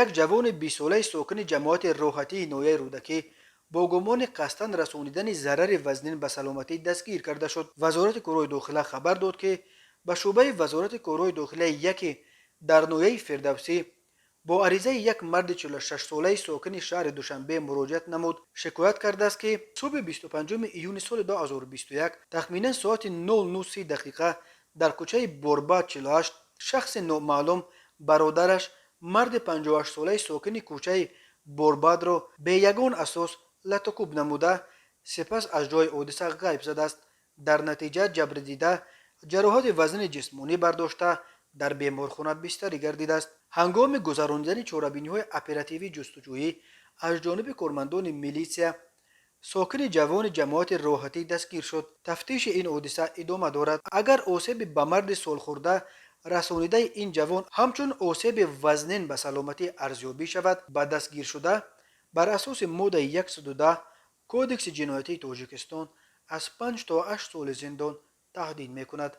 یک جوان 20 ساله ساکن جماعت راحتی نویه رودکی با گمان قصداً رسانیدن ضرر وزنین به سلامتی دستگیر کرده شد. وزارت کورای داخله خبر داد که به شعبه وزارت کورای داخله یکی در نویه فردوسی با عریضه یک مرد 46 ساله ساکن شهر دوشنبه مراجعت نمود. شکایت کرده است که صبح 25 ایون سال 2021 تخمینا ساعت 09:30 دقیقه در کوچه بوربا 48 شخص نامعلوم برادرش مرد 58 ساله ساکن کوچه بورباد را به یگان اساس لطوکوب نموده سپس از جای حادثه غیب شده است. در نتیجه جبر دیده جراحات وزن جسمانی برداشته در بیمارخانه بستری گردیده است. هنگام گذراندن چاره‌بینی‌های اپراتیوی جستجویی از جانب کارمندان میلیسیا ساکن جوان جماعت راحتی دستگیر شد. تفتیش این حادثه ادامه دارد. اگر آسیب به مرد سالخورده رسانیده این جوان همچون آسیب وزنین به سلامتی ارزیابی شود به دستگیر شده بر اساس ماده 110 کودکس جنایتی تاجیکستان از 5 تا 8 سال زندان تهدید میکند.